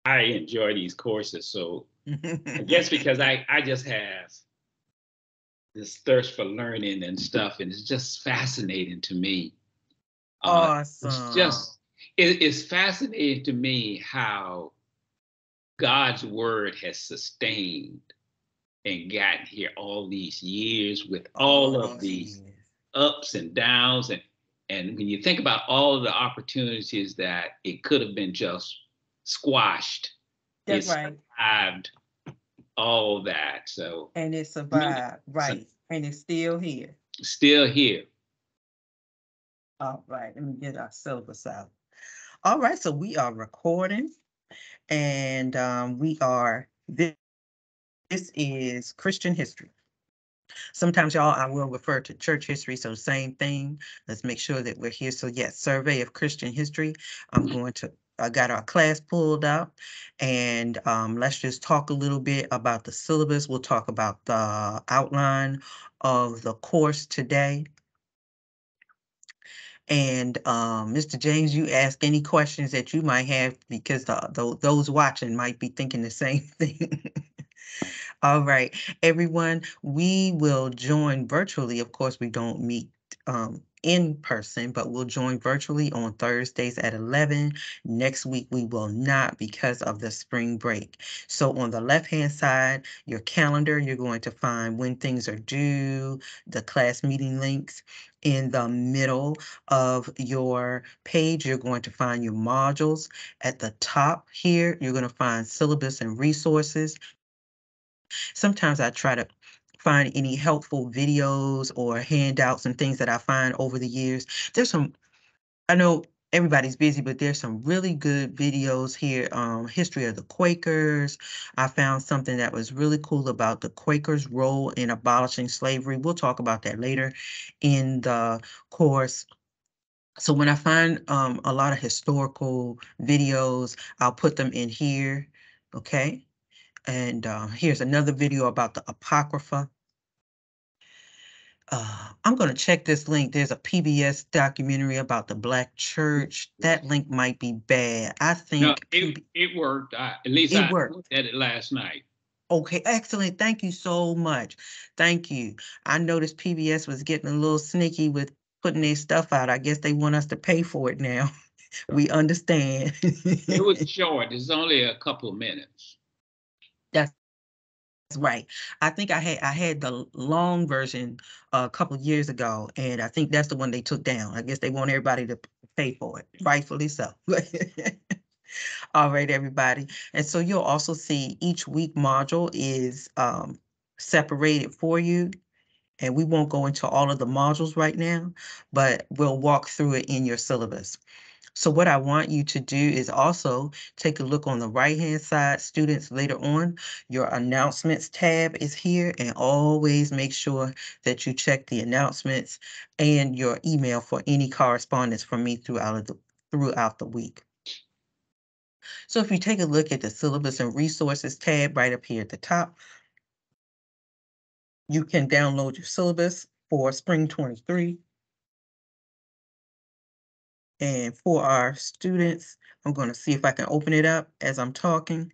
I enjoy these courses. So I guess because I just have this thirst for learning and stuff, and it's just fascinating to me. It's Awesome. just it's fascinating to me how God's word has sustained and gotten here all these years with All all of these these years. ups and downs, and when you think about all of the opportunities that it could have been just squashed, it That's right. survived all that. So And it I mean, survived, it's right? And it's still here. still here. All right, let me get our syllabus out. All right, so we are recording, and this is Christian history. Sometimes, y'all, I will refer to church history, so same thing. Let's make sure that we're here. So, yes, survey of Christian history. I got our class pulled up, and let's just talk a little bit about the syllabus. We'll talk about the outline of the course today. And Mr. James, you ask any questions that you might have because those watching might be thinking the same thing. All right, everyone, we will join virtually. Of course, we don't meet in person, but we'll join virtually on Thursdays at 11. Next week, we will not because of the spring break. So on the left-hand side, your calendar, you're going to find when things are due, the class meeting links. In the middle of your page, you're going to find your modules. At the top here, you're going to find syllabus and resources. Sometimes I try to find any helpful videos or handouts and things that I find over the years. I know everybody's busy, but there's some really good videos here. History of the Quakers. I found something that was really cool about the Quakers' role in abolishing slavery. We'll talk about that later in the course. So when I find a lot of historical videos, I'll put them in here. Okay. And here's another video about the Apocrypha. I'm going to check this link. There's a PBS documentary about the Black Church. That link might be bad. I No, think it worked. At least it I worked. looked at it last night. Okay, excellent. Thank you so much. Thank you. I noticed PBS was getting a little sneaky with putting their stuff out. I guess they want us to pay for it now. We understand. It was short. It's only a couple of minutes. That's right. I think I had the long version a couple years ago, and I think that's the one they took down. I guess they want everybody to pay for it, rightfully so. All right, everybody. And so you'll also see each week module is separated for you. And we won't go into all of the modules right now, but we'll walk through it in your syllabus. So what I want you to do is also take a look on the right-hand side, students, later on. Your announcements tab is here, and always make sure that you check the announcements and your email for any correspondence from me throughout the week. So if you take a look at the syllabus and resources tab right up here at the top, you can download your syllabus for spring 23. And for our students, I'm going to see if I can open it up as I'm talking.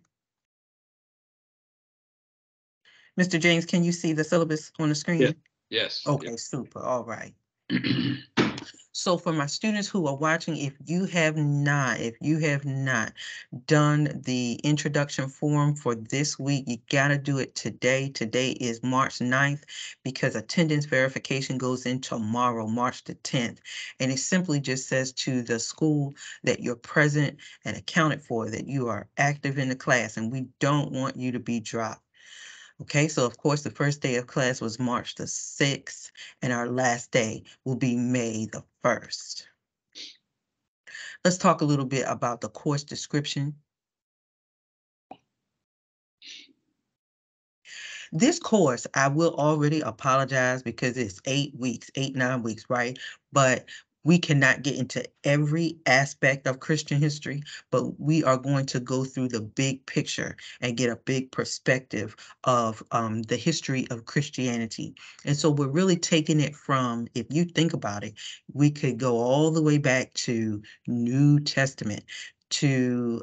Mr. James, can you see the syllabus on the Yes. screen? Yes. Okay, super. All right. So for my students who are watching, if you have not done the introduction form for this week, you gotta do it today. Today is March 9th because attendance verification goes in tomorrow, March the 10th. And it simply just says to the school that you're present and accounted for, that you are active in the class, and we don't want you to be dropped. Okay, so of course, the first day of class was March the 6th, and our last day will be May the 1st. Let's talk a little bit about the course description. This course, I will already apologize because it's 8 weeks, 9 weeks, right? But we cannot get into every aspect of Christian history, but we are going to go through the big picture and get a big perspective of the history of Christianity. And so we're really taking it from, if you think about it, we could go all the way back to New Testament. to,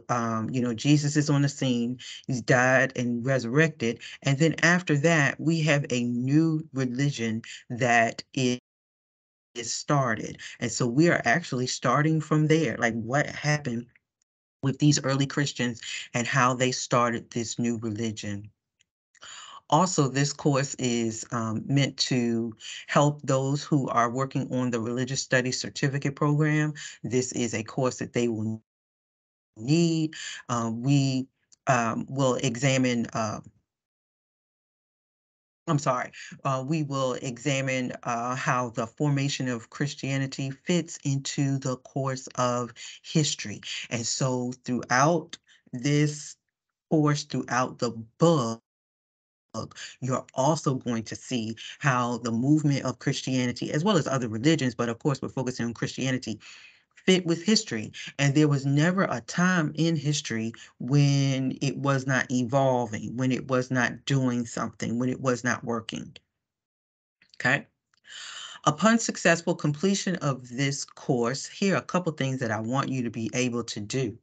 Jesus is on the scene. He's died and resurrected. And then after that, we have a new religion that is started. And so we are actually starting from there. Like what happened with these early Christians and how they started this new religion. Also, this course is meant to help those who are working on the Religious Studies Certificate Program. This is a course that they will need. We will examine we will examine how the formation of Christianity fits into the course of history. And so throughout this course, throughout the book, you're also going to see how the movement of Christianity, as well as other religions, but of course we're focusing on Christianity, fit with history. And there was never a time in history when it was not evolving, when it was not doing something, when it was not working. Okay. Upon successful completion of this course, here are a couple things that I want you to be able to do.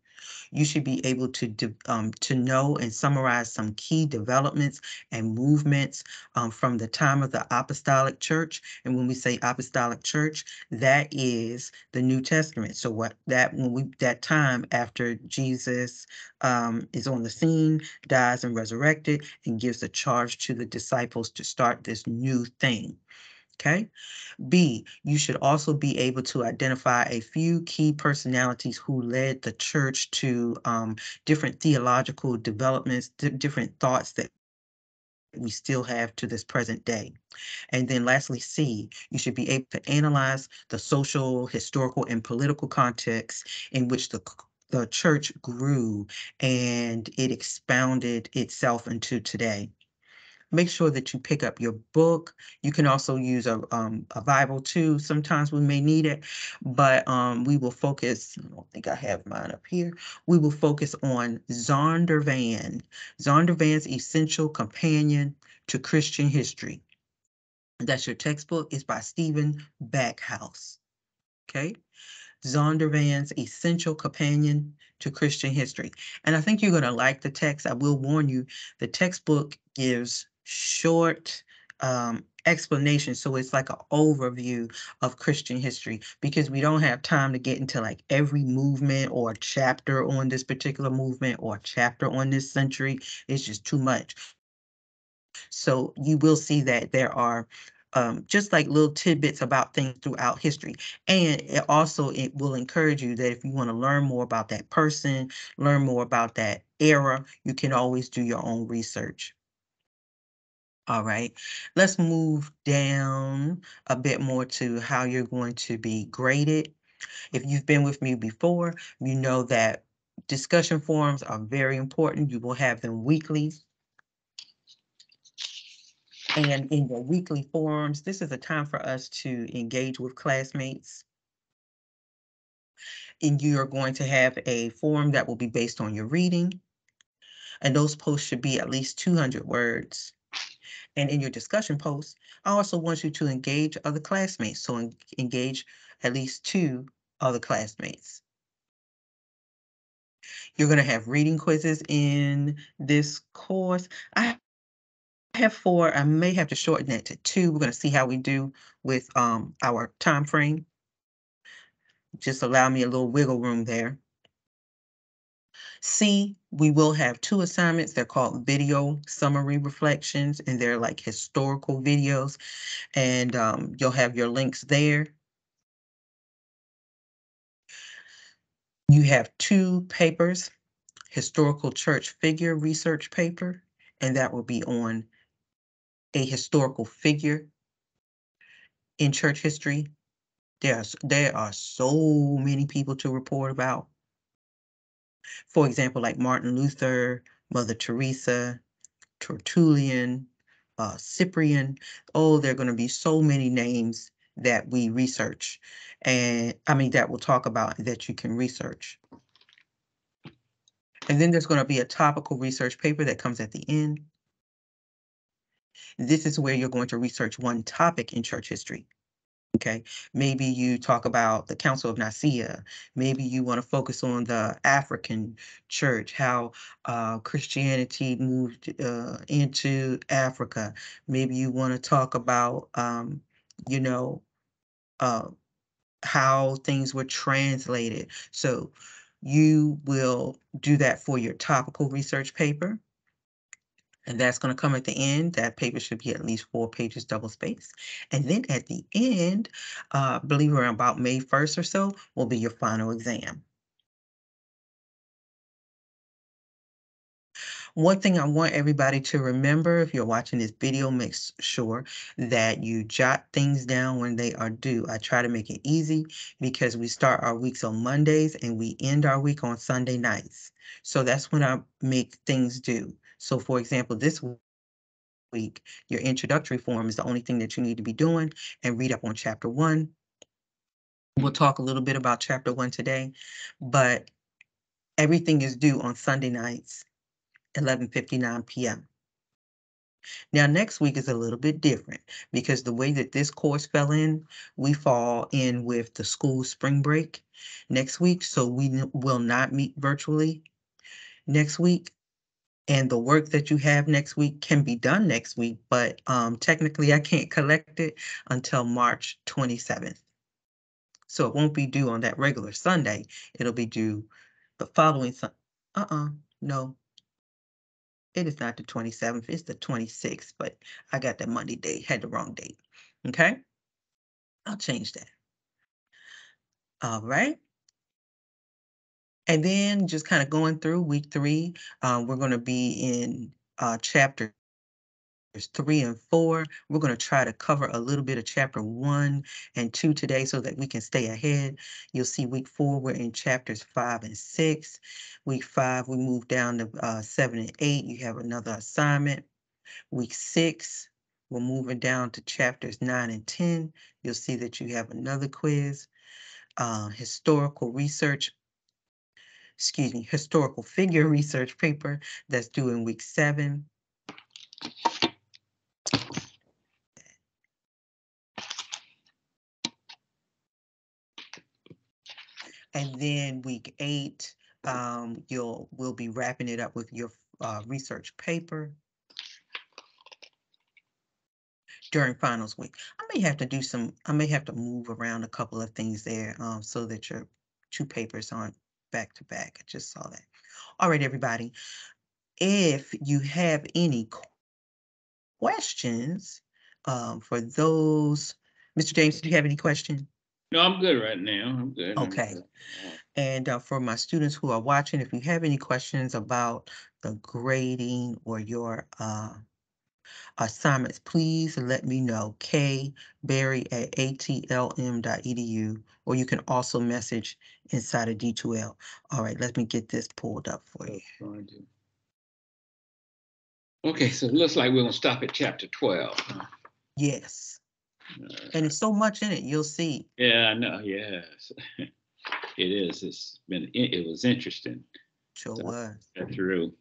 You should be able to know and summarize some key developments and movements from the time of the Apostolic Church. And when we say Apostolic Church, that is the New Testament. So that time after Jesus is on the scene, dies and resurrected, and gives a charge to the disciples to start this new thing. Okay. B, you should also be able to identify a few key personalities who led the church to different theological developments, different thoughts that we still have to this present day. And then lastly, C, you should be able to analyze the social, historical, and political context in which the church grew and it expounded itself into today. Make sure that you pick up your book. You can also use a Bible too. Sometimes we may need it, but we will focus, I don't think I have mine up here. We will focus on Zondervan, Zondervan's Essential Companion to Christian History. That's your textbook. It's by Stephen Backhouse. Okay. Zondervan's Essential Companion to Christian History. And I think you're going to like the text. I will warn you, the textbook gives short explanations. So it's like an overview of Christian history because we don't have time to get into like every movement or chapter on this particular movement or chapter on this century. It's just too much. So you will see that there are just like little tidbits about things throughout history. And it will encourage you that if you want to learn more about that person, learn more about that era, you can always do your own research. All right, let's move down a bit more to how you're going to be graded. If you've been with me before, you know that discussion forums are very important. You will have them weekly. And in your weekly forums, this is a time for us to engage with classmates. And you are going to have a forum that will be based on your reading. And those posts should be at least 200 words. And in your discussion posts, I also want you to engage other classmates. So engage at least 2 other classmates. You're going to have reading quizzes in this course. I have 4. I may have to shorten that to 2. We're going to see how we do with our time frame. Just allow me a little wiggle room there. C, we will have 2 assignments. They're called video summary reflections, and they're like historical videos. And you'll have your links there. You have 2 papers, historical church figure research paper, and that will be on a historical figure in church history. There are so many people to report about. For example, like Martin Luther, Mother Teresa, Tertullian, Cyprian. Oh, there are going to be so many names that we research, and that we'll talk about that you can research. And then there's going to be a topical research paper that comes at the end. This is where you're going to research one topic in church history. Okay, maybe you talk about the Council of Nicaea. Maybe you want to focus on the African church, how Christianity moved into Africa. Maybe you want to talk about, you know, uh, how things were translated. So you will do that for your topical research paper. And that's going to come at the end. That paper should be at least 4 pages double spaced. And then at the end, believe around about May 1st or so, will be your final exam. One thing I want everybody to remember, if you're watching this video, make sure that you jot things down when they are due. I try to make it easy because we start our weeks on Mondays and we end our week on Sunday nights. So that's when I make things due. So for example, this week, your introductory form is the only thing that you need to be doing, and read up on chapter 1. We'll talk a little bit about chapter 1 today, but everything is due on Sunday nights, 11:59 p.m. Now, next week is a little bit different because the way that this course fell in, we fall in with the school spring break next week, so we will not meet virtually next week. And the work that you have next week can be done next week, but technically I can't collect it until March 27th. So it won't be due on that regular Sunday. It'll be due the following Sunday. No, it is not the 27th. It's the 26th, but I got that Monday date, had the wrong date. Okay, I'll change that. All right. And then just kind of going through week 3, we're going to be in chapter 3 and 4. We're going to try to cover a little bit of chapter 1 and 2 today so that we can stay ahead. You'll see week 4, we're in chapters 5 and 6. Week 5, we move down to 7 and 8. You have another assignment. Week 6, we're moving down to chapters 9 and 10. You'll see that you have another quiz. Historical figure research paper that's due in week 7. And then week 8, we'll be wrapping it up with your research paper during finals week. I may have to move around a couple of things there so that your 2 papers aren't back to back. I just saw that. All right, everybody. If you have any questions for those, Mr. James, do you have any questions? No, I'm good right now. I'm good. Okay. And for my students who are watching, if you have any questions about the grading or your assignments, please let me know. kberry@atlm.edu, or you can also message inside of D2L. All right, let me get this pulled up for you. Okay, so it looks like we're going to stop at chapter 12. Yes. And it's so much in it, you'll see. Yeah, I know. Yes, it is. It was interesting. Sure was. Got through.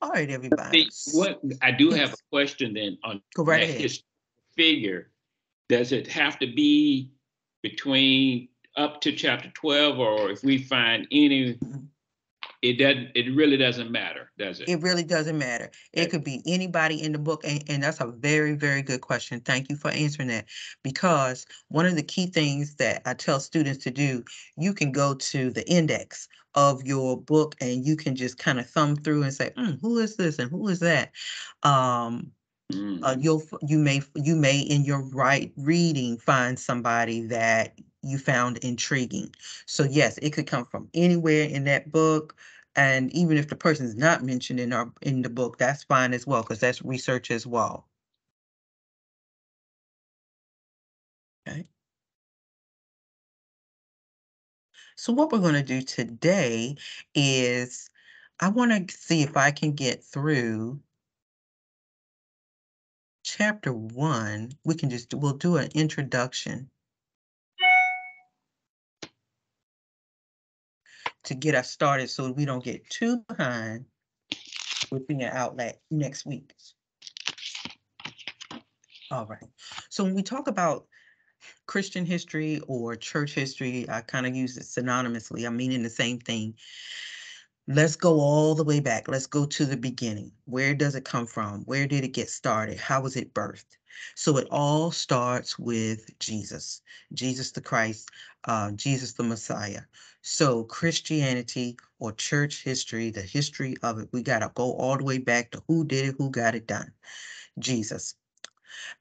All right, everybody. What I do have a question then on Go right that ahead. figure. Does it have to be between up to chapter 12, or if we find any, it really doesn't matter, does it? It really doesn't matter. It could be anybody in the book, and that's a very, very good question. Thank you for answering that. Because one of the key things that I tell students to do, you can go to the index of your book and you can just kind of thumb through and say, who is this and who is that? You may in your reading find somebody that you found intriguing. So yes, it could come from anywhere in that book. And even if the person is not mentioned in the book, that's fine as well, because that's research as well. Okay. So what we're going to do today is I want to see if I can get through chapter 1. We'll do an introduction. to get us started so we don't get too behind with being out next week. All right. So when we talk about Christian history or church history, I kind of use it synonymously. I'm meaning the same thing. Let's go all the way back. Let's go to the beginning. Where does it come from? Where did it get started? How was it birthed? So it all starts with Jesus, Jesus the Christ, Jesus the Messiah. So Christianity or church history, the history of it, we got to go all the way back to who did it, who got it done, Jesus.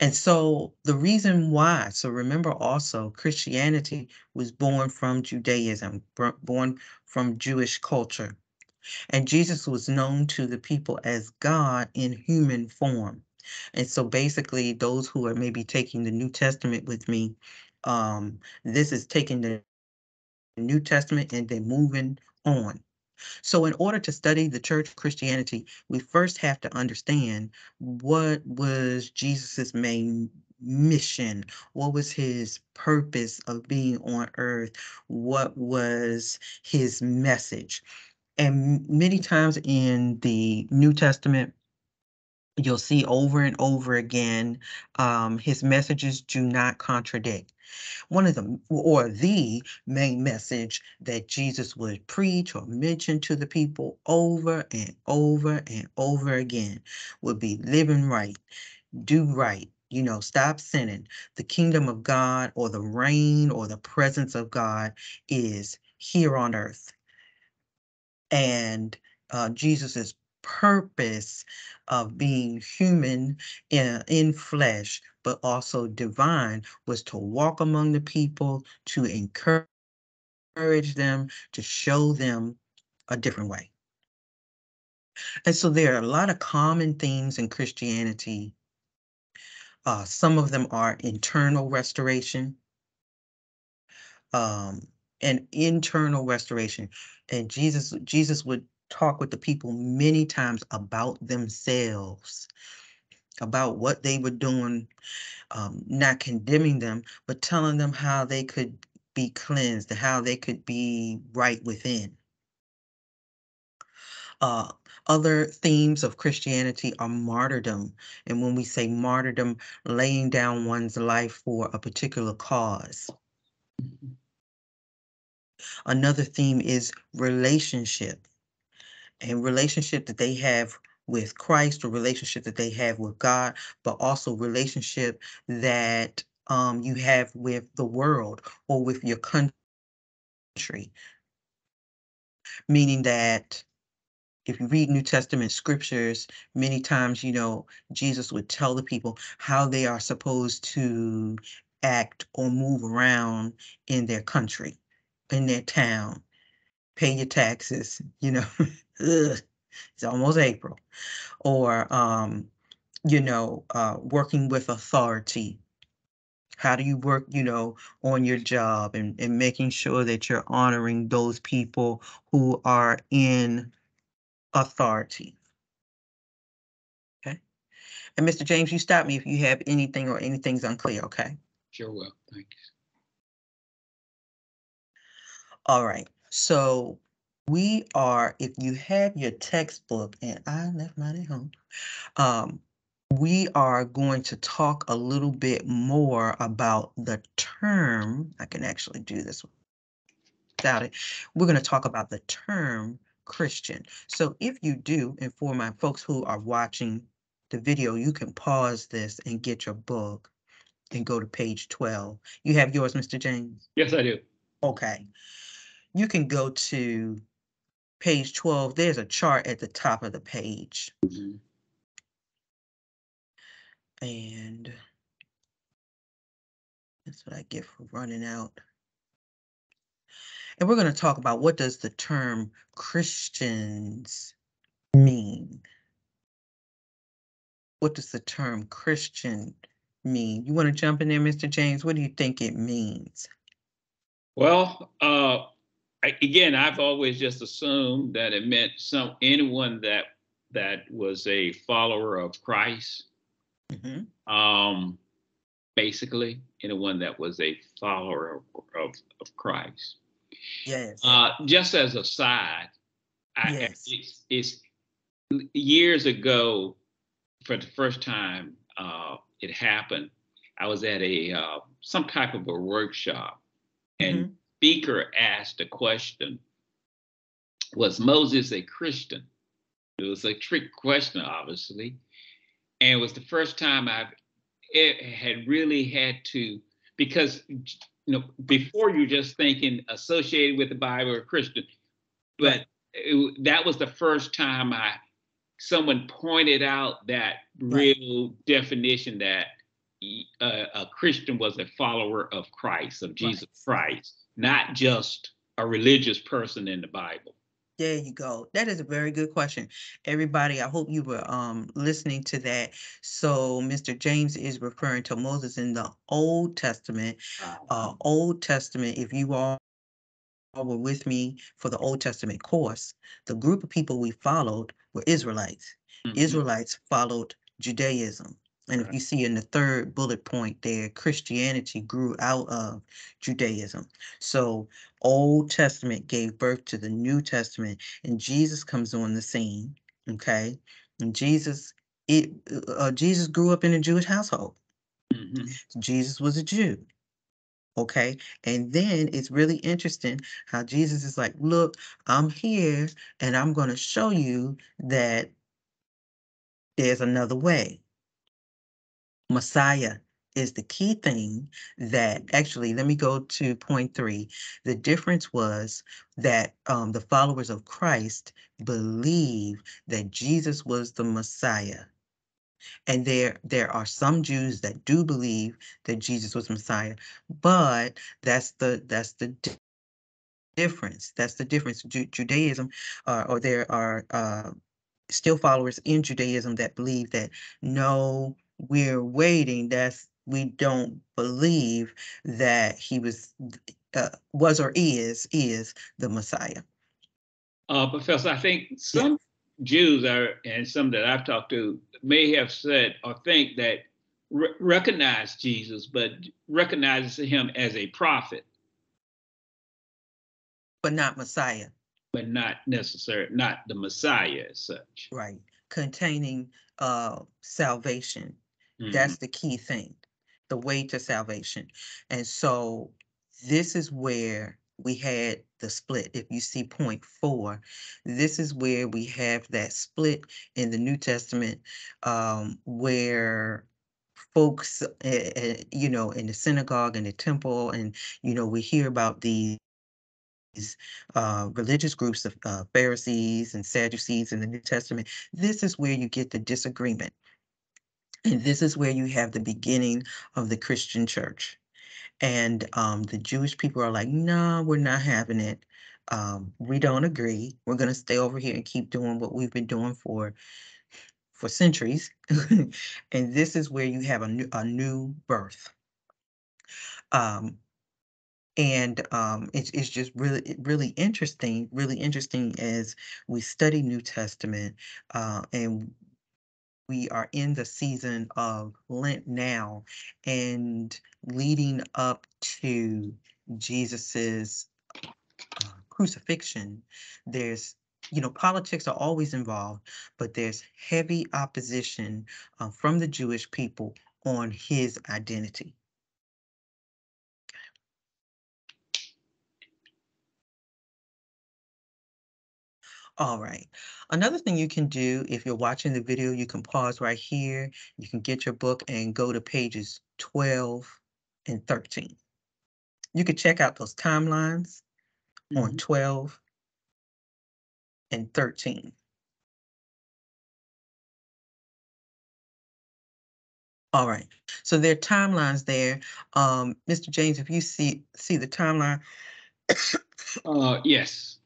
And so the reason why, so remember also Christianity was born from Judaism, born from Jewish culture. And Jesus was known to the people as God in human form. And so basically those who are maybe taking the New Testament with me, this is taking the New Testament and then moving on. So in order to study the church of Christianity, we first have to understand what was Jesus's main mission, what was his purpose of being on earth, what was his message. And many times in the New Testament, you'll see over and over again, his messages do not contradict. One of the, or the main message that Jesus would preach or mention to the people over and over and over again would be living right, do right, stop sinning. The kingdom of God or the reign or the presence of God is here on earth. And Jesus's purpose of being human in flesh, but also divine, was to walk among the people, to encourage them, to show them a different way. And so there are a lot of common themes in Christianity. Some of them are internal restoration, and internal restoration. And Jesus would talk with the people many times about themselves, about what they were doing, not condemning them, but telling them how they could be cleansed, how they could be right within. Other themes of Christianity are martyrdom. And when we say martyrdom, laying down one's life for a particular cause. Another theme is relationship, and relationship that they have with Christ, or relationship that they have with God, but also relationship that you have with the world or with your country. Meaning that if you read New Testament scriptures, many times, Jesus would tell the people how they are supposed to act or move around in their country, in their town. Pay your taxes, Ugh, it's almost April. Or, working with authority. How do you work, on your job and making sure that you're honoring those people who are in authority? Okay. And Mr. James, you stop me if you have anything or anything's unclear, okay? Sure will. Thanks. All right. So if you have your textbook, and I left mine at home, we are going to talk a little bit more about the term. I can actually do this without it. We're going to talk about the term Christian. So if you do, and for my folks who are watching the video, you can pause this and get your book and go to page 12. You have yours, Mr. James? Yes, I do. Okay. You can go to page 12. There's a chart at the top of the page. Mm-hmm. And that's what I get for running out. And we're going to talk about, what does the term Christians mean? What does the term Christian mean? You want to jump in there, Mr. James? What do you think it means? Well, again, I've always just assumed that it meant anyone that was a follower of Christ. Mm-hmm. Basically, anyone that was a follower of Christ. Yes. Just as a side, yes. It's years ago, for the first time it happened. I was at some type of a workshop, and speaker asked a question: was Moses a Christian? It was a trick question, obviously, and it was the first time had really had to, because before you're just thinking associated with the Bible or Christian, but that was the first time someone pointed out that real definition that a Christian was a follower of Christ, of Jesus Christ, not just a religious person in the Bible. There you go. That is a very good question. Everybody, I hope you were listening to that. So Mr. James is referring to Moses in the Old Testament. Old Testament, if you all were with me for the Old Testament course, the group of people we followed were Israelites. Israelites followed Judaism. And if you see in the third bullet point there, Christianity grew out of Judaism. So Old Testament gave birth to the New Testament, and Jesus comes on the scene, okay? And Jesus grew up in a Jewish household. Jesus was a Jew. Okay. And then it's really interesting how Jesus is like, look, I'm here and I'm going to show you that there's another way. Messiah is the key thing that actually, let me go to point 3. The difference was that the followers of Christ believe that Jesus was the Messiah. And there are some Jews that do believe that Jesus was Messiah, but that's the difference. That's the difference. Judaism, or there are still followers in Judaism that believe that no, we're waiting. We don't believe that he was or is the Messiah. Professor, I think some Jews and some that I've talked to may have said or think that recognize Jesus, but recognizes him as a prophet. But not Messiah. But not necessarily, not the Messiah as such. Right. Containing salvation. That's the key thing. The way to salvation. And so this is where we had the split. If you see point 4, this is where we have that split in the New Testament, where folks, in the synagogue and the temple, and, we hear about these religious groups of Pharisees and Sadducees in the New Testament. This is where you get the disagreement. And this is where you have the beginning of the Christian church. And the Jewish people are like, no, we're not having it. We don't agree. We're going to stay over here and keep doing what we've been doing for centuries. And this is where you have a new birth. And it's just really interesting as we study New Testament, and we are in the season of Lent now, and leading up to Jesus's crucifixion. There's, politics are always involved, but there's heavy opposition from the Jewish people on his identity. All right. Another thing you can do, if you're watching the video, you can pause right here. You can get your book and go to pages 12 and 13. You can check out those timelines on 12 and 13. All right. So there are timelines there. Mr. James, if you see the timeline. Yes.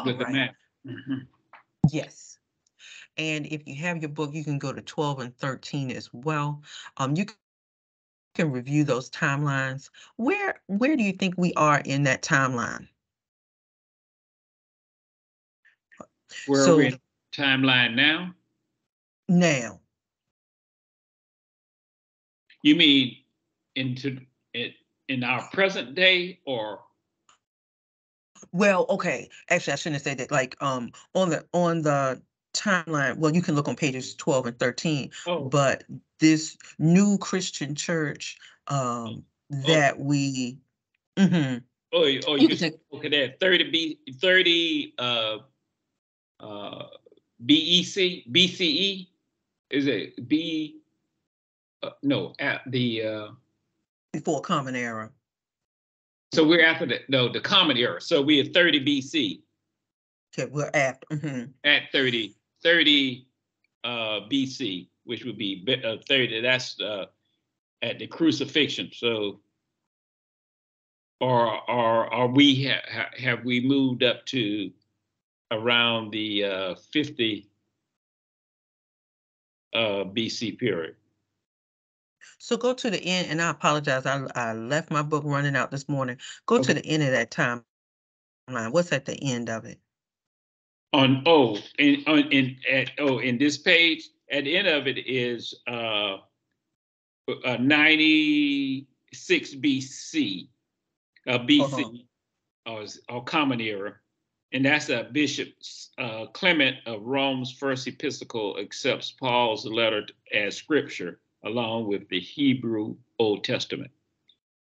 With the map. Yes. And if you have your book, you can go to 12 and 13 as well. You can review those timelines. Where do you think we are in that timeline? Where are we in timeline now? Now. You mean in our present day, or Well, okay. Actually, I shouldn't have said that. Like, on the timeline, well, you can look on pages 12 and 13, Oh, but this new Christian church, oh, that we, mhm, you you can take, look at that 30 BCE. Is it B? No, at the before Common Era. so we're after the common era. So we're 30 BC. Okay, we're after. At 30 BC, which would be 30. That's at the crucifixion. So, or we have we moved up to around the 50 BC period? So go to the end, and I apologize. I left my book running out this morning. Go to Okay. the end of that timeline. What's at the end of it? In this page, at the end of it is 96 BC, BC, or Common Era, and that's Bishop Clement of Rome's first episcopal accepts Paul's letter as scripture, along with the Hebrew Old Testament.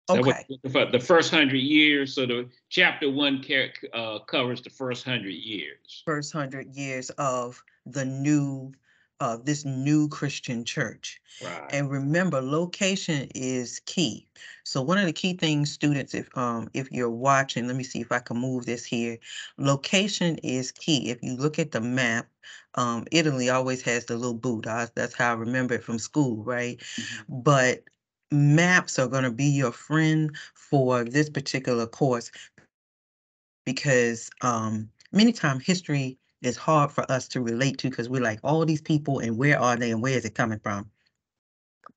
So Okay. for the first 100 years. So the chapter 1 covers the first 100 years. First 100 years of the new, this new Christian church. Right. And remember, location is key. So one of the key things, students, if you're watching, let me see if I can move this here. Location is key. If you look at the map, Italy always has the little boot. That's how I remember it from school, right? Mm-hmm. But maps are going to be your friend for this particular course, because many times history is hard for us to relate to, because we're like, all these people, and where are they, and where is it coming from?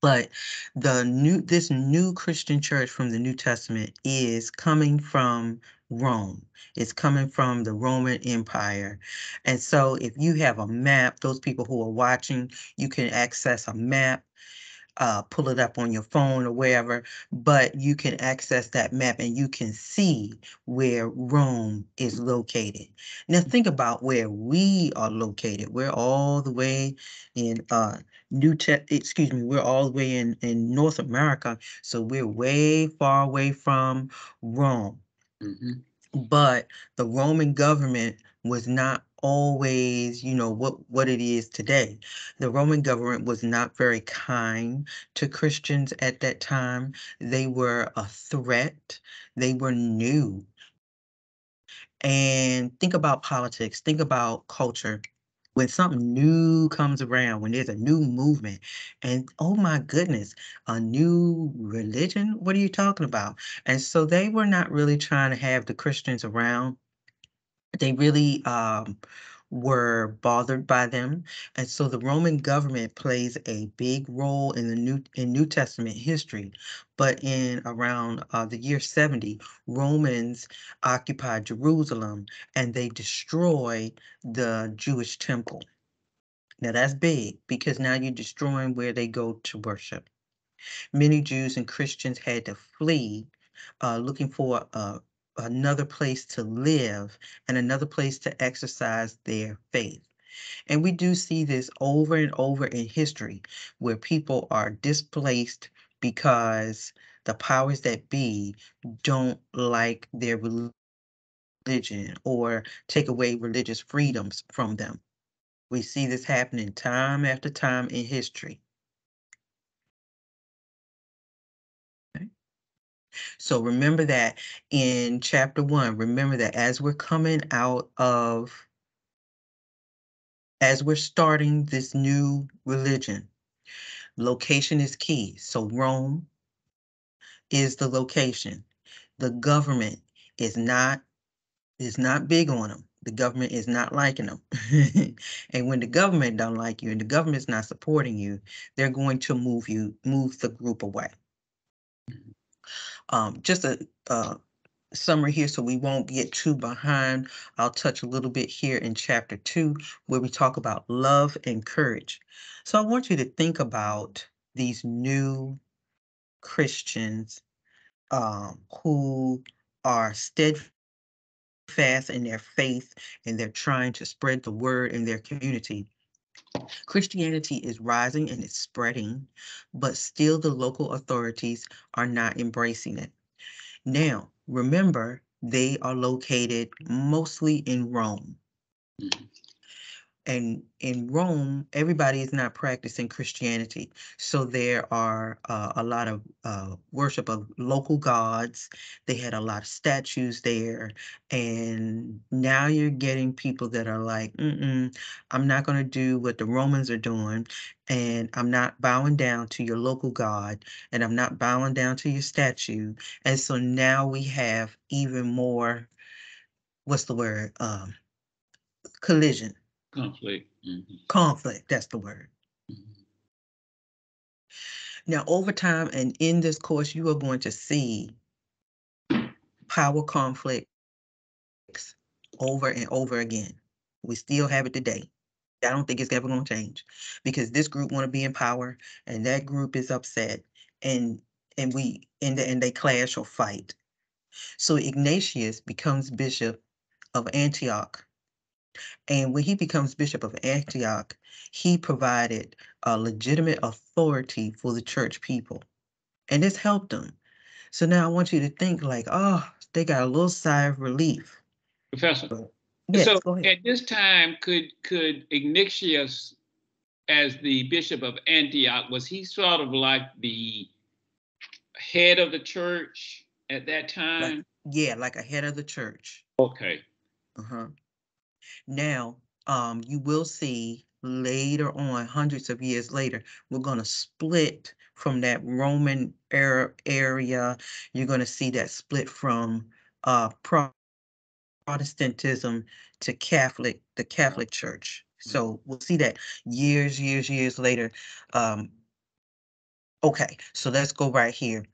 But this new Christian church from the New Testament is coming from Rome. It's coming from the Roman Empire. And so if you have a map, those people who are watching, you can access a map, pull it up on your phone or wherever, but you can access that map and you can see where Rome is located. Now think about where we are located. We're all the way in we're all the way in North America, so we're way far away from Rome. Mm-hmm. But the Roman government was not always, what it is today. The Roman government was not very kind to Christians at that time. They were a threat. They were new. And think about politics, think about culture. When something new comes around, when there's a new movement, and oh my goodness, a new religion, what are you talking about? And so they were not really trying to have the Christians around. They really were bothered by them. And so the Roman government plays a big role in New Testament history. But in around the year 70, Romans occupied Jerusalem and they destroy the Jewish temple. Now that's big, because now you're destroying where they go to worship. Many Jews and Christians had to flee, looking for another place to live and another place to exercise their faith. And we do see this over and over in history, where people are displaced because the powers that be don't like their religion or take away religious freedoms from them. We see this happening time after time in history. So remember that in chapter 1, remember that as we're starting this new religion, location is key. So Rome is the location. The government is not big on them. The government is not liking them. And when the government don't like you and the government's not supporting you, they're going to move the group away. Just a summary here so we won't get too behind. I'll touch a little bit here in chapter 2, where we talk about love and courage. So I want you to think about these new Christians who are steadfast steadfast in their faith and they're trying to spread the word in their community. Christianity is rising and it's spreading, but still the local authorities are not embracing it. Now, remember, they are located mostly in Rome. Mhm. And in Rome, everybody is not practicing Christianity. So there are a lot of worship of local gods. They had a lot of statues there. And now you're getting people that are like, I'm not going to do what the Romans are doing. And I'm not bowing down to your local god. And I'm not bowing down to your statue. And so now we have even more, what's the word? Collision. Conflict. Mm-hmm. Conflict, that's the word. Mm-hmm. Now, over time and in this course, you are going to see power conflicts over and over again. We still have it today. I don't think it's ever going to change because this group want to be in power and that group is upset and they clash or fight. So Ignatius becomes bishop of Antioch. And when he becomes bishop of Antioch, he provided a legitimate authority for the church people. And this helped them. So now I want you to think like, oh, they got a little sigh of relief. Professor. Yes, So go ahead. at this time, could Ignatius, as the bishop of Antioch, was he sort of like the head of the church at that time? Like a head of the church. Okay. Uh-huh. Now, you will see later on, hundreds of years later, we're going to split from that Roman era area. You're going to see that split from Protestantism to the Catholic Church. So we'll see that years later. Okay, so let's go right here.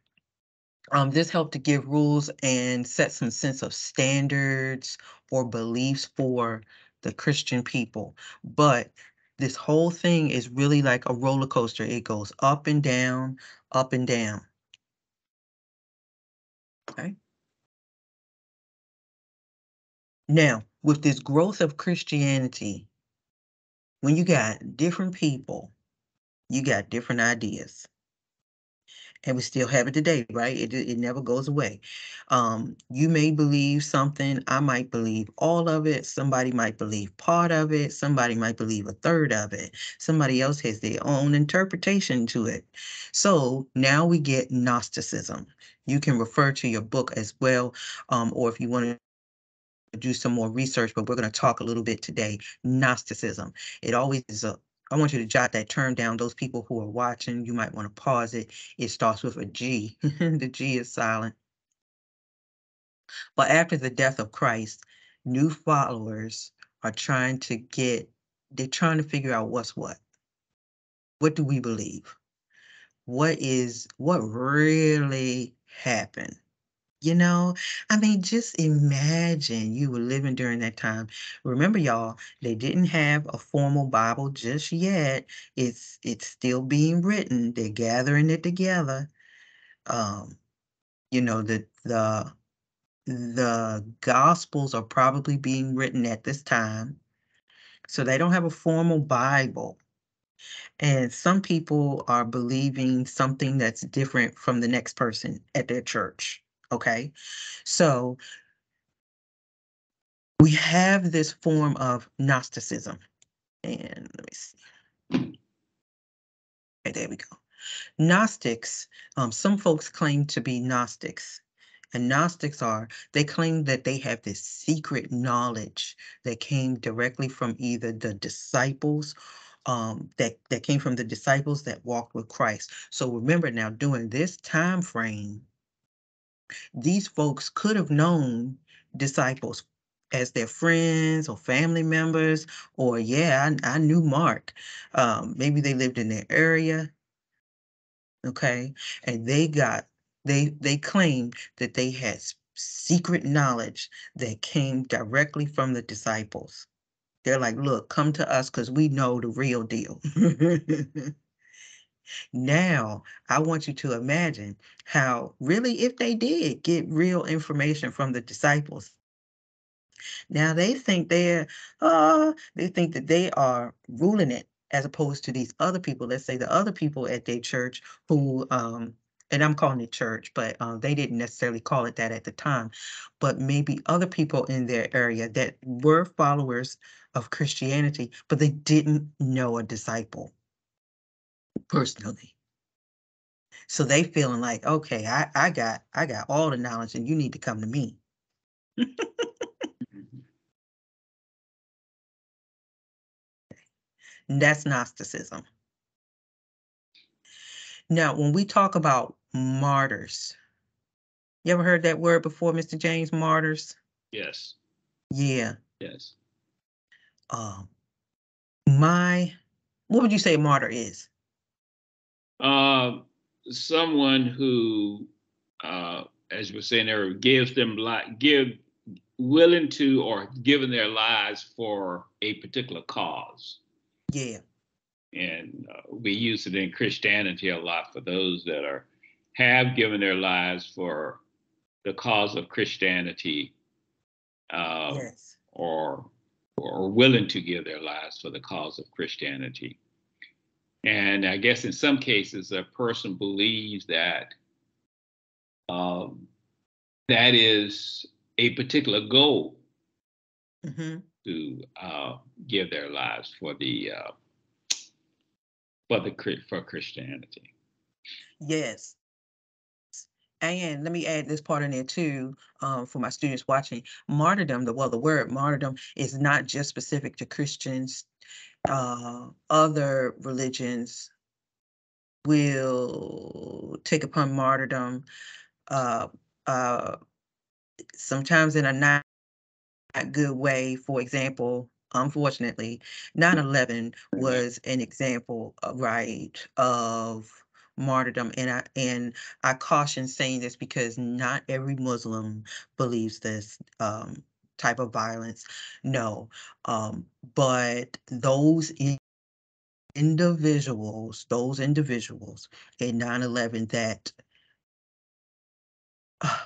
This helped to give rules and set some sense of standards or beliefs for the Christian people. But this whole thing is really like a roller coaster. It goes up and down, up and down. Okay. Now, with this growth of Christianity, when you got different people, you got different ideas. And we still have it today, right? It never goes away. You may believe something, I might believe all of it, somebody might believe part of it, somebody might believe a third of it, somebody else has their own interpretation to it. So now we get Gnosticism. You can refer to your book as well, or if you want to do some more research, but we're going to talk a little bit today. Gnosticism. It always is I want you to jot that term down. Those people who are watching, you might want to pause it. It starts with a G. The G is silent. But after the death of Christ, new followers are they're trying to figure out what's what. What do we believe? What really happened? I mean, just imagine you were living during that time. Remember, y'all, they didn't have a formal Bible just yet. It's still being written. They're gathering it together. Um, the Gospels are probably being written at this time. So they don't have a formal Bible. And some people are believing something that's different from the next person at their church. Okay. So we have this form of Gnosticism. And let me see. Okay, there we go. Gnostics, some folks claim to be Gnostics. And Gnostics they claim that they have this secret knowledge that came directly from either the disciples, that came from the disciples that walked with Christ. So remember now, during this time frame, these folks could have known disciples as their friends or family members, or I knew Mark. Maybe they lived in their area, okay, and they claimed that they had secret knowledge that came directly from the disciples. They're like, look, come to us because we know the real deal. Now, I want you to imagine how really, if they did get real information from the disciples, Now they think they think that they are ruling it as opposed to these other people. Let's say the other people at their church who, and I'm calling it church, but they didn't necessarily call it that at the time, but maybe other people in their area that were followers of Christianity, but they didn't know a disciple personally. So they feeling like, okay, I got all the knowledge and you need to come to me. And that's Gnosticism. Now, when we talk about martyrs, you ever heard that word before, Mr. James? Martyrs? Yes. Yeah. Yes. What would you say a martyr is? Someone who, as you were saying, there gives them willing to or giving their lives for a particular cause. Yeah. And we use it in Christianity a lot for those that have given their lives for the cause of Christianity, yes. or willing to give their lives for the cause of Christianity. And I guess in some cases, a person believes that that is a particular goal to give their lives for Christianity. Yes. And let me add this part in there too, for my students watching. Martyrdom, the word martyrdom is not just specific to Christians. Other religions will take upon martyrdom sometimes in a not good way. For example, unfortunately, 9/11 was an example, right, of martyrdom. And I caution saying this because not every Muslim believes this type of violence. No, but those individuals in 9/11 that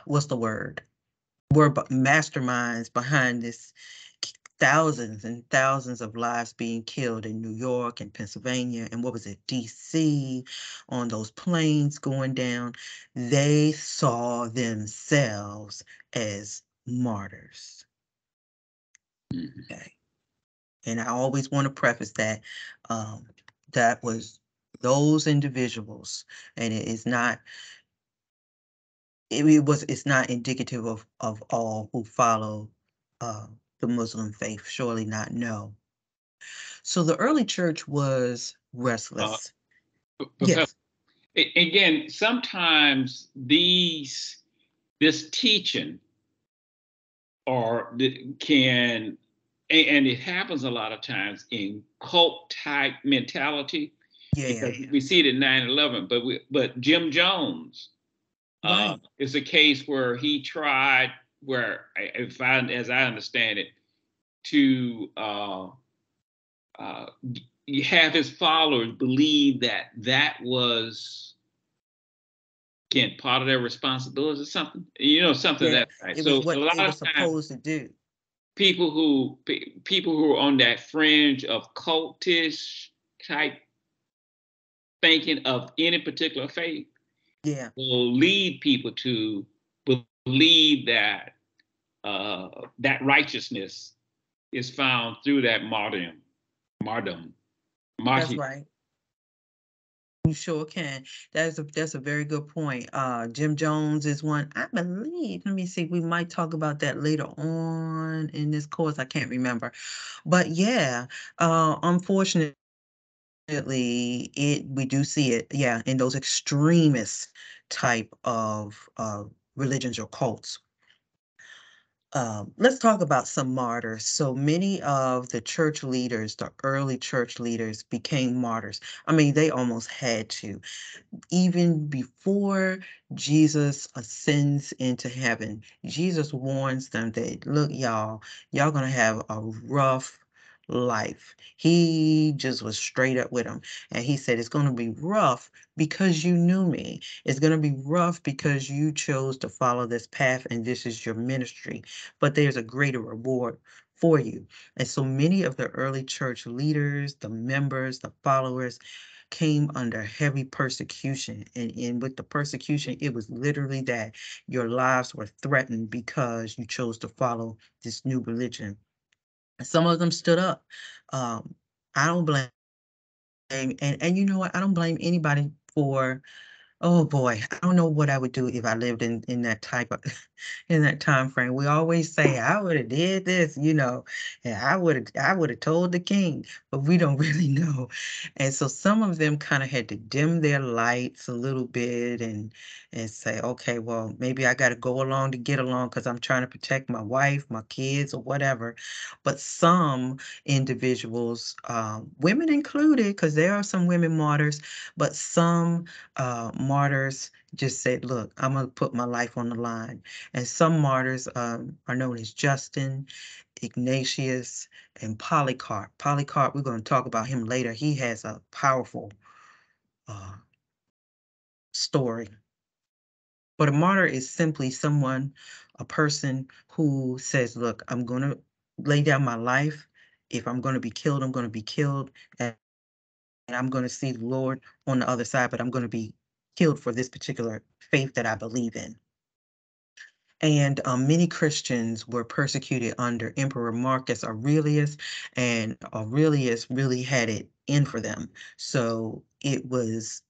what's the word? Were masterminds behind this, thousands and thousands of lives being killed in New York and Pennsylvania, and what was it, DC, on those planes going down. They saw themselves as martyrs. Okay. And I always want to preface that that was those individuals, and it is not it's not indicative of all who follow the Muslim faith. Surely not, no. So the early church was restless. Yes. Again, sometimes this teaching and it happens a lot of times in cult type mentality. Yeah. Because we see it in 9/11, but Jim Jones is a case where he tried, as I understand it, to have his followers believe that was, again, part of their responsibility or something, something that. Right. It was what it was supposed to do. People who are on that fringe of cultish type thinking of any particular faith, will lead people to believe that that righteousness is found through that martyrdom. That's right. You sure can. That's a very good point. Jim Jones is one, I believe. Let me see. We might talk about that later on in this course. I can't remember. But yeah, unfortunately, we do see it, in those extremist type of religions or cults. Let's talk about some martyrs. So many of the church leaders, the early church leaders, became martyrs. I mean, they almost had to. Even before Jesus ascends into heaven, Jesus warns them that, look, y'all gonna have a rough life. He just was straight up with him. And he said, it's going to be rough because you knew me. It's going to be rough because you chose to follow this path and this is your ministry. But there's a greater reward for you. And so many of the early church leaders, the members, the followers, came under heavy persecution. And with the persecution, it was literally that your lives were threatened because you chose to follow this new religion. Some of them stood up. I don't blame, and you know what? I don't blame anybody for. Oh boy, I don't know what I would do if I lived in that type of in that time frame. We always say I would have did this, and I would have told the king, but we don't really know. And so some of them kind of had to dim their lights a little bit and say, okay, well, maybe I got to go along to get along because I'm trying to protect my wife, my kids, or whatever. But some individuals, women included, because there are some women martyrs, but some martyrs just said, look, I'm going to put my life on the line. And some martyrs are known as Justin, Ignatius, and Polycarp. Polycarp, we're going to talk about him later. He has a powerful story. But a martyr is simply someone, a person who says, look, I'm going to lay down my life. If I'm going to be killed, I'm going to be killed. And I'm going to see the Lord on the other side, but I'm going to be killed for this particular faith that I believe in. And many Christians were persecuted under Emperor Marcus Aurelius, and Aurelius really had it in for them. So it was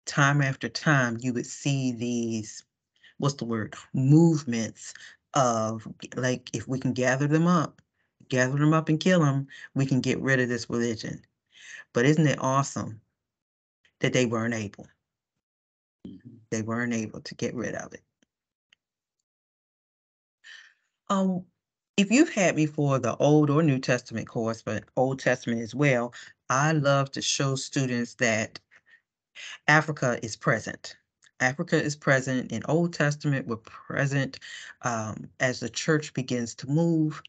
time after time, you would see these, what's the word, movements of, like, if we can gather them up and kill them, we can get rid of this religion. But isn't it awesome that they weren't able? They weren't able to get rid of it. If you've had me for the Old or New Testament course, but Old Testament as well, I love to show students that Africa is present. Africa is present in Old Testament. We're present as the church begins to move.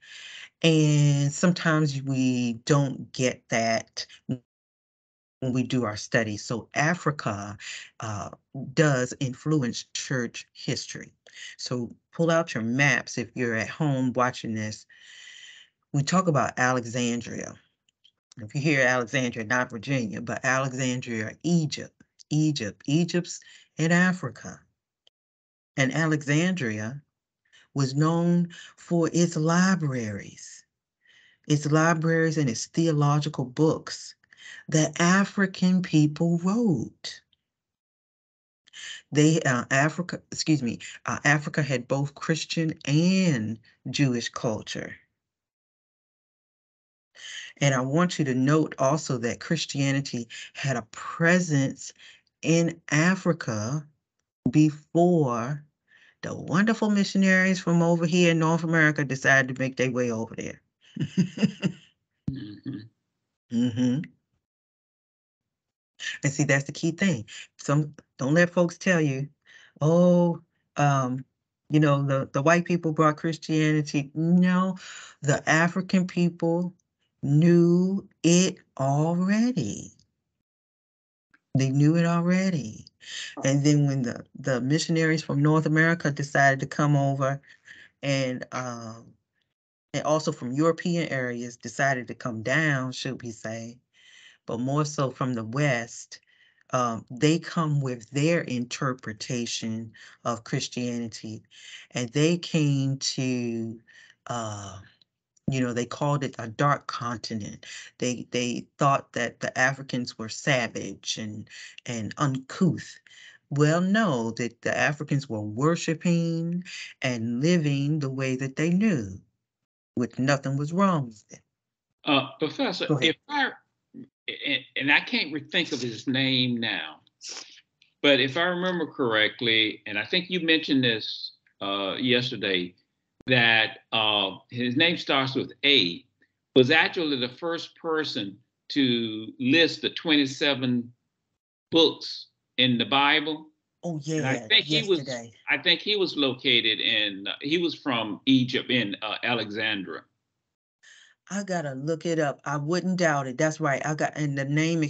And sometimes we don't get that when we do our studies. So Africa does influence church history. So pull out your maps if you're at home watching this. We talk about Alexandria. If you hear Alexandria, not Virginia, but Alexandria, Egypt's in Africa. And Alexandria was known for its libraries and its theological books that African people wrote. Africa had both Christian and Jewish culture. And I want you to note also that Christianity had a presence in Africa before the wonderful missionaries from over here in North America decided to make their way over there. Mm-hmm. Mm-hmm. And see, that's the key thing. Don't let folks tell you, oh, the white people brought Christianity. No, the African people knew it already. They knew it already. And then when the missionaries from North America decided to come over and also from European areas decided to come down, should we say, but more so from the West, they come with their interpretation of Christianity, and they came to, they called it a dark continent. They thought that the Africans were savage and uncouth. Well, no, that the Africans were worshiping and living the way that they knew, which nothing was wrong with it. Professor, if I can't think of his name now, but if I remember correctly, and I think you mentioned this yesterday, that his name starts with A, was actually the first person to list the 27 books in the Bible. Oh yeah, and I think he was located he was from Egypt in Alexandria. I gotta look it up. I wouldn't doubt it. That's right. And the name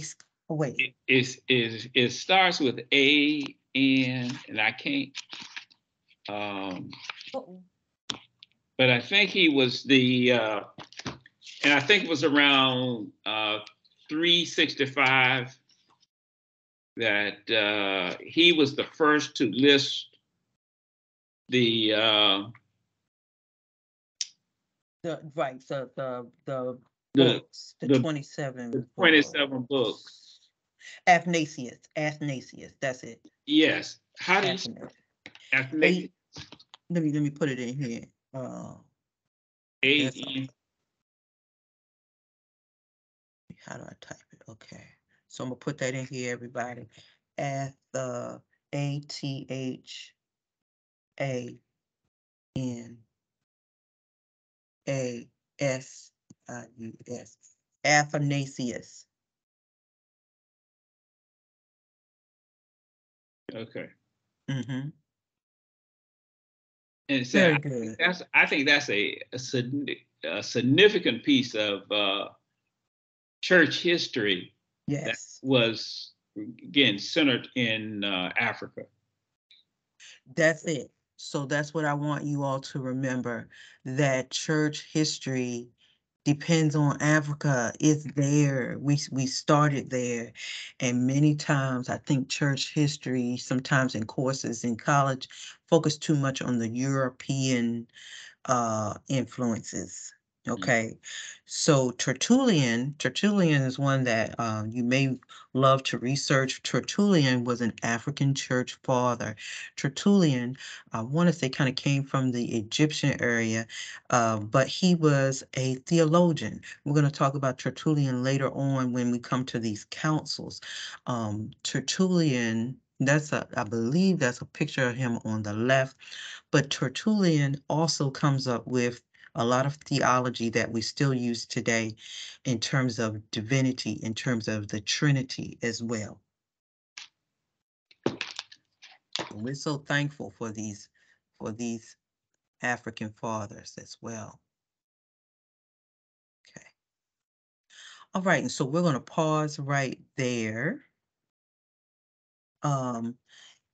wait. It starts with A-N, and I can't. But I think he was and I think it was around 365 that he was the first to list the right, the books, the 27 books. Athanasius, that's it. Yes. How do you Athanasius? Let me put it in here. A-N. How do I type it? Okay. So I'm gonna put that in here, everybody. Athanasius. Athanasius. Okay. Mm-hmm. And so very good. I think that's a significant piece of church history. Yes. That was again centered in Africa. That's it. So that's what I want you all to remember, that church history depends on Africa. It's there. We started there. And many times I think church history, sometimes in courses in college, focus too much on the European influences. Okay, so Tertullian is one that you may love to research. Tertullian was an African church father. Tertullian, I want to say, kind of came from the Egyptian area, but he was a theologian. We're going to talk about Tertullian later on when we come to these councils. Tertullian, I believe that's a picture of him on the left. But Tertullian also comes up with a lot of theology that we still use today in terms of divinity, in terms of the Trinity as well. We're so thankful for these African fathers as well. Okay. All right, and so we're going to pause right there.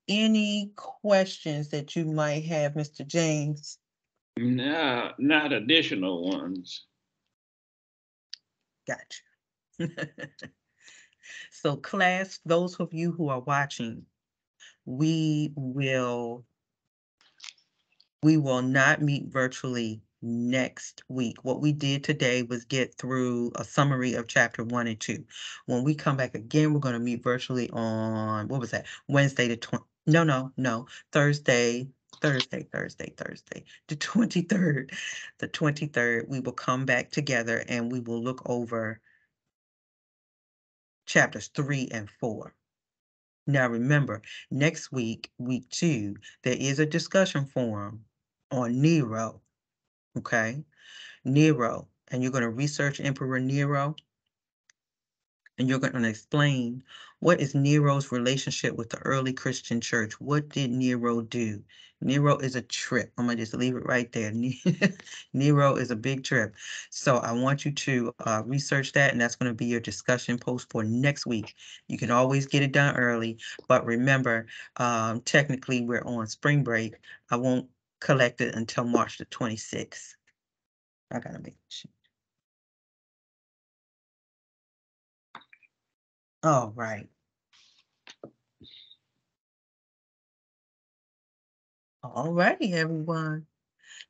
Any questions that you might have, Mr. James? No, not additional ones. Gotcha. So class, those of you who are watching, we will not meet virtually next week. What we did today was get through a summary of chapter 1 and 2. When we come back again, we're going to meet virtually on, what was that? Wednesday the 20th. No. Thursday, the 23rd. The 23rd, we will come back together and we will look over chapters 3 and 4. Now remember, next week, week 2, there is a discussion forum on Nero, okay? Nero, and you're going to research Emperor Nero, and you're going to explain what is Nero's relationship with the early Christian church. What did Nero do? Nero is a trip. I'm going to just leave it right there. Nero is a big trip. So I want you to research that, and that's going to be your discussion post for next week. You can always get it done early, but remember, technically we're on spring break. I won't collect it until March the 26th. I got to make sure. All right. All righty, everyone.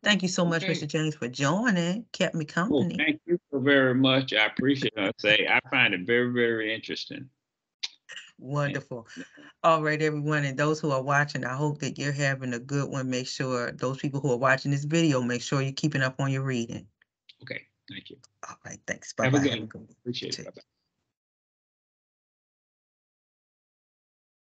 Thank you so much, Mr. James, for joining. Kept me company. Well, thank you so very much. I appreciate it. I find it very, very interesting. Wonderful. All right, everyone. And those who are watching, I hope that you're having a good one. Make sure those people who are watching this video, make sure you're keeping up on your reading. Okay. Thank you. All right. Thanks. Bye-bye. Have a good one. Appreciate it. Bye-bye.